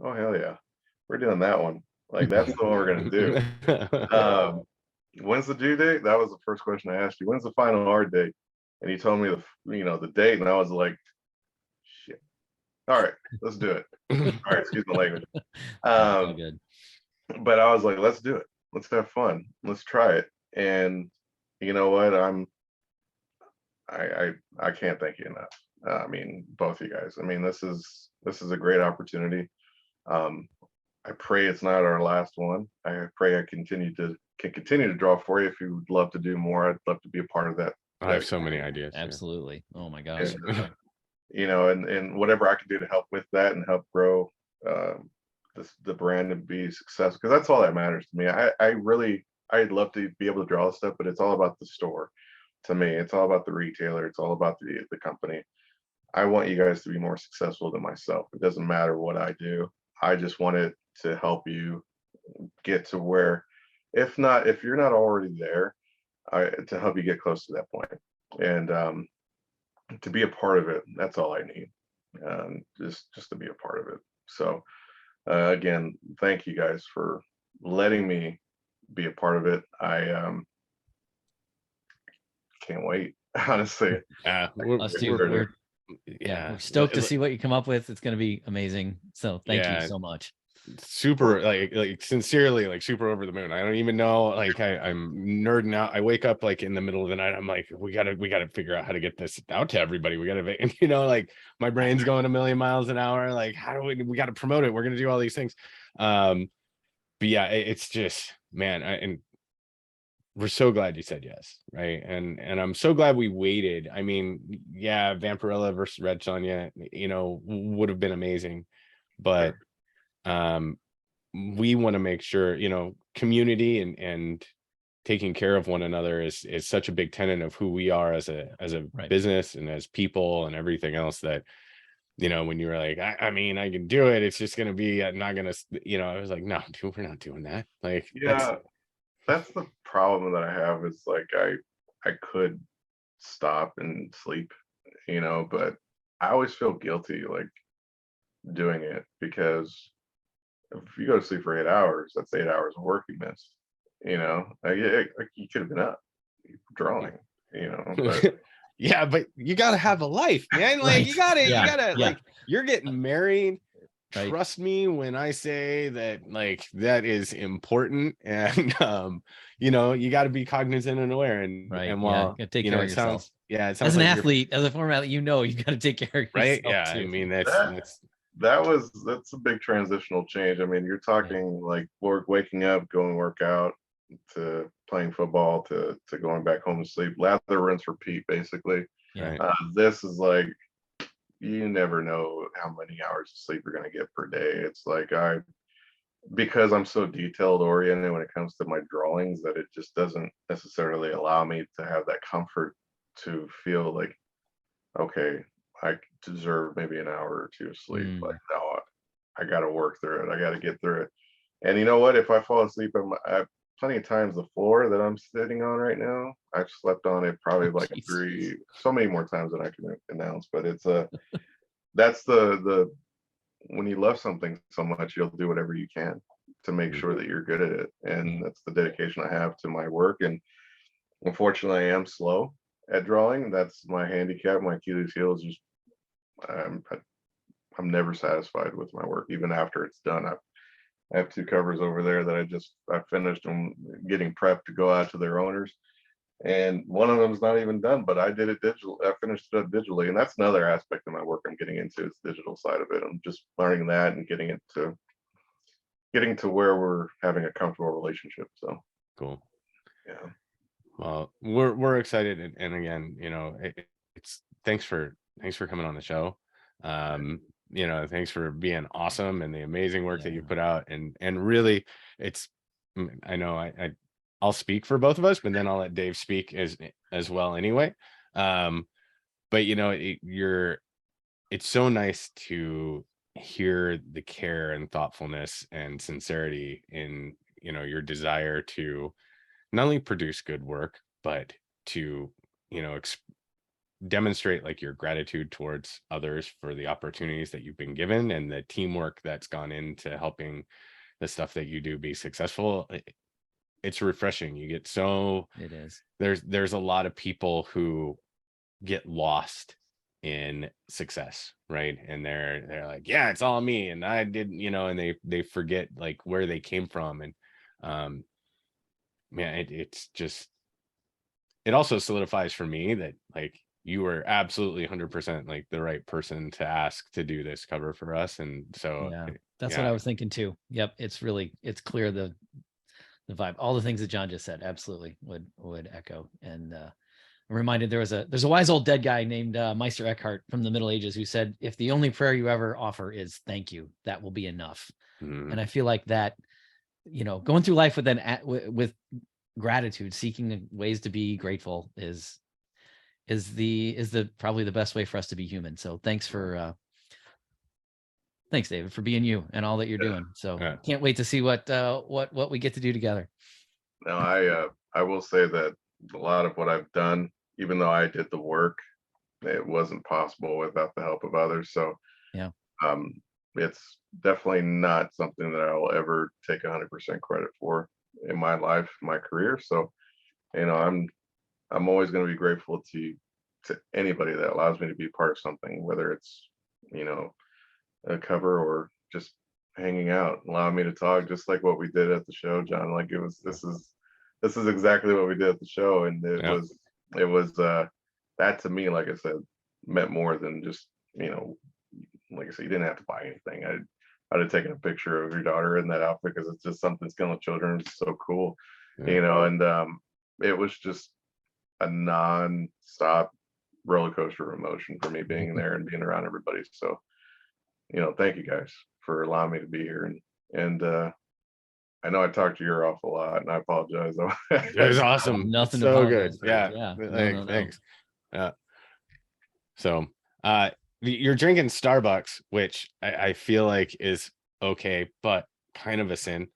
oh hell yeah, we're doing that one. Like that's what we're gonna do. When's the due date? That was the first question I asked you. When's the final art date? And you told me the date, and I was like, shit. All right, let's do it. All right, excuse my language. Good. But I was like, let's do it. Let's have fun. Let's try it. And you know what? I can't thank you enough. I mean, both of you guys. I mean, this is a great opportunity. I pray it's not our last one. I pray I can continue to draw for you. If you would love to do more, I'd love to be a part of that. I have so many ideas. Absolutely. Yeah. Oh my gosh. And whatever I can do to help with that and help grow the brand and be successful, because that's all that matters to me. I'd love to be able to draw stuff, but it's all about the store. To me, it's all about the retailer. It's all about the company. I want you guys to be more successful than myself. It doesn't matter what I do. I just want it to help you get to where, if you're not already there, to help you get close to that point. And to be a part of it, that's all I need. Just to be a part of it. So again, thank you guys for letting me be a part of it. I can't wait, honestly. We're stoked to see what you come up with. It's going to be amazing. So thank you so much. super like sincerely like super over the moon. I don't even know, like I'm nerding out. I wake up like in the middle of the night, I'm like, we gotta figure out how to get this out to everybody. We gotta, and you know, like my brain's going a million miles an hour, like how do we gotta promote it, we're gonna do all these things. But yeah, it's just, man, and we're so glad you said yes, right? And I'm so glad we waited. I mean, yeah, Vampirella versus Red Sonja, you know, would have been amazing, but we want to make sure, you know, community and taking care of one another is such a big tenet of who we are as a Right. business and as people and everything else, that, you know, when you were like, I mean, I can do it, it's just going to be not going to, you know, I was like, no, dude, we're not doing that. Like, Yeah, that's the problem that I have, is like I could stop and sleep, you know, but I always feel guilty like doing it, because if you go to sleep for 8 hours, that's 8 hours of work you missed. You know, like you could have been up drawing, you know, but yeah, but you gotta have a life, man. Like Right. you gotta Yeah. like, you're getting married. Right. Trust me when I say that, like that is important. And you know, you got to be cognizant and aware. And Right. and Yeah. You while, gotta take you care know, of it yourself. sounds, yeah, it As sounds an like you're athlete, as a former athlete, you know, you got to take care of right. yourself Yeah, I too. mean, that that's that's a big transitional change. I mean, you're talking like waking up, going work out, to playing football, to going back home to sleep, lather, rinse, repeat, basically. Yeah. right. This is like, you never know how many hours of sleep you're going to get per day. It's like because I'm so detailed oriented when it comes to my drawings, that it just doesn't necessarily allow me to have that comfort to feel like, okay, I deserve maybe an hour or two of sleep. Like, Mm. no, I got to work through it. I got to get through it. And you know what? If I fall asleep, I plenty of times the floor that I'm sitting on right now, I've slept on it probably Oh, like geez. so many more times than I can announce. But it's that's the when you love something so much, you'll do whatever you can to make sure that you're good at it. And that's the dedication I have to my work. And unfortunately, I am slow at drawing. That's my handicap. My Achilles heel is just, I'm I'm never satisfied with my work, even after it's done. I have two covers over there that I finished them, getting prepped to go out to their owners. And one of them's not even done, but I did it digital. I finished it up digitally, and that's another aspect of my work I'm getting into, is the digital side of it. I'm just learning that and getting to where we're having a comfortable relationship. So Cool. yeah. Well, we're excited, and again, you know, it's thanks for coming on the show. You know, thanks for being awesome and the amazing work that you put out, and really, it's, I know I'll speak for both of us, but then I'll let Dave speak as well anyway. But you know, it's so nice to hear the care and thoughtfulness and sincerity in, you know, your desire to not only produce good work, but to, you know, demonstrate like your gratitude towards others for the opportunities that you've been given and the teamwork that's gone into helping the stuff that you do be successful. It's refreshing. You get so, It is. there's a lot of people who get lost in success, right? And they're like, yeah, it's all me, and I didn't, you know, and they forget like where they came from. And man, it's just, it also solidifies for me that like you were absolutely 100% like the right person to ask to do this cover for us. And so Yeah. That's what I yeah, was thinking too. Yep. It's clear the vibe. All the things that John just said absolutely would echo. And I'm reminded there's a wise old dead guy named Meister Eckhart from the Middle Ages who said, if the only prayer you ever offer is thank you, that will be enough. And I feel like that, you know, going through life with gratitude, seeking ways to be grateful is the probably the best way for us to be human. So thanks David, for being you and all that you're doing. So can't wait to see what we get to do together. Now I will say that a lot of what I've done, even though I did the work, it wasn't possible without the help of others. So yeah, it's definitely not something that I'll ever take 100% credit for in my life, my career. So, you know, I'm always going to be grateful to anybody that allows me to be part of something, whether it's, you know, a cover or just hanging out, allowing me to talk, just like what we did at the show, John. Like this is exactly what we did at the show, and it was that to me, like I said, meant more than just, like I said, you didn't have to buy anything. I'd have taken a picture of your daughter in that outfit because it's just something killing children. It's so cool, and it was just a non-stop roller coaster of emotion for me being there and being around everybody. So, thank you guys for allowing me to be here. And I know I talked to you an awful lot, and I apologize. It was awesome. Nothing so to good. Yeah. No. Thanks. Yeah. So you're drinking Starbucks, which I feel like is okay, but kind of a sin.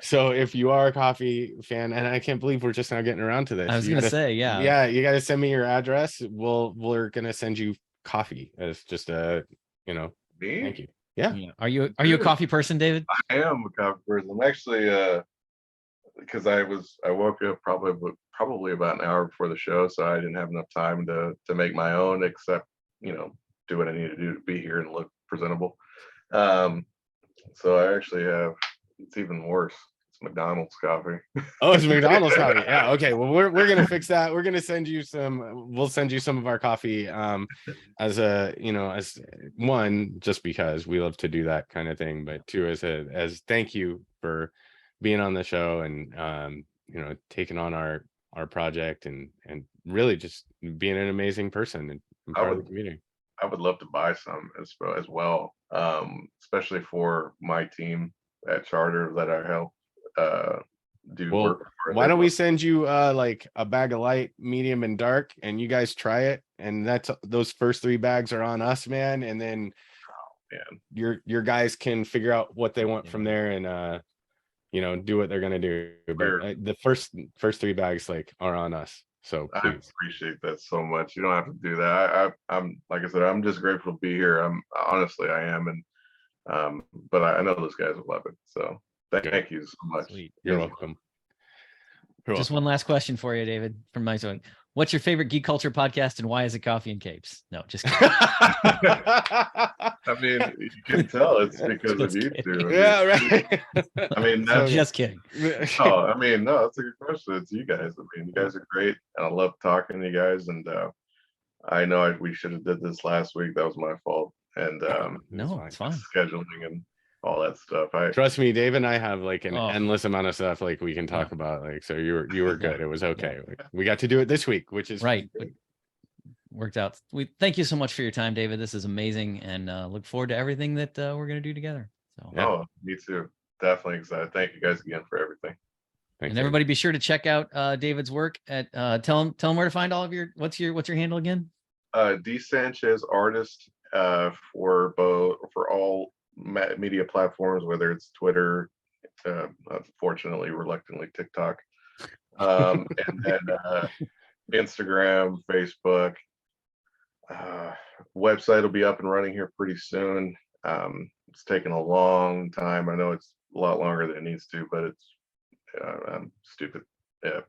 So if you are a coffee fan, and I can't believe we're just now getting around to this. I was gonna say, yeah, you got to send me your address. We're gonna send you coffee as just a, Me? thank you. Yeah. Are you a coffee person, David? I am a coffee person. I'm actually because I woke up probably about an hour before the show, so I didn't have enough time to make my own, except do what I need to do to be here and look presentable. So I actually have, it's even worse. It's McDonald's coffee. Oh, it's McDonald's coffee. Yeah. Okay. Well, we're gonna fix that. We're gonna send you some. We'll send you some of our coffee. As one, just because we love to do that kind of thing, but two, as thank you for being on the show and taking on our project and really just being an amazing person and part of the community. I would love to buy some as well, especially for my team at Charter that I help do work for. Why don't we send you like a bag of light, medium, and dark, and you guys try it, and those first 3 bags are on us, man, and then your guys can figure out what they want from there and do what they're gonna do. But the first 3 bags are on us. So please. I appreciate that so much. You don't have to do that. I'm like I said, I'm just grateful to be here. I am, and but I know those guys will love it. So thank you so much. Sweet. You're welcome. Just one last question for you, David, from my side. What's your favorite geek culture podcast, and why is it Coffee and Capes? No, just kidding. I mean, you can tell it's because of you two. Yeah, right. I mean, that's just kidding. No, I mean, no, that's a good question. It's you guys. I mean, you guys are great, and I love talking to you guys. And I know we should have did this last week. That was my fault. And no, it's fine. Scheduling and all that stuff. Trust me, Dave and I have an endless amount of stuff we can talk about. So you were good. It was okay. We got to do it this week, which is right. Worked out. We thank you so much for your time, David. This is amazing, and look forward to everything that we're going to do together. So Oh, me too. Definitely excited. Thank you guys again for everything. Thanks, and everybody, be sure to check out David's work at tell them where to find all of your what's your handle again? D Sanchez artist for all media platforms, whether it's Twitter, unfortunately, reluctantly TikTok, and then Instagram, Facebook. Website will be up and running here pretty soon. It's taken a long time. I know it's a lot longer than it needs to, but it's I'm stupid,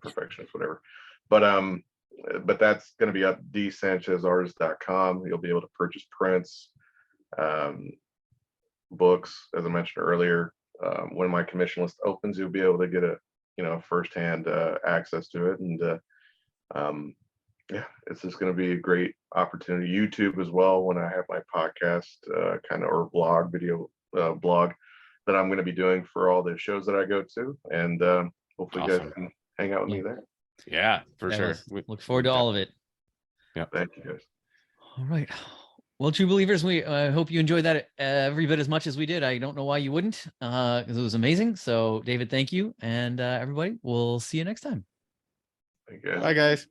perfectionist, whatever. But that's going to be up dsanchezartist.com. You'll be able to purchase prints, books, as I mentioned earlier. When my commission list opens, you'll be able to get a firsthand access to it. And it's just going to be a great opportunity. YouTube as well, when I have my podcast or blog video blog that I'm going to be doing for all the shows that I go to, and hopefully you guys can hang out with me there. Yeah, for sure. Look forward to all of it. Yeah, thank you guys. All right. Well, true believers, we hope you enjoyed that every bit as much as we did. I don't know why you wouldn't, because it was amazing. So, David, thank you, and everybody, we'll see you next time. Thank you guys. Bye, guys.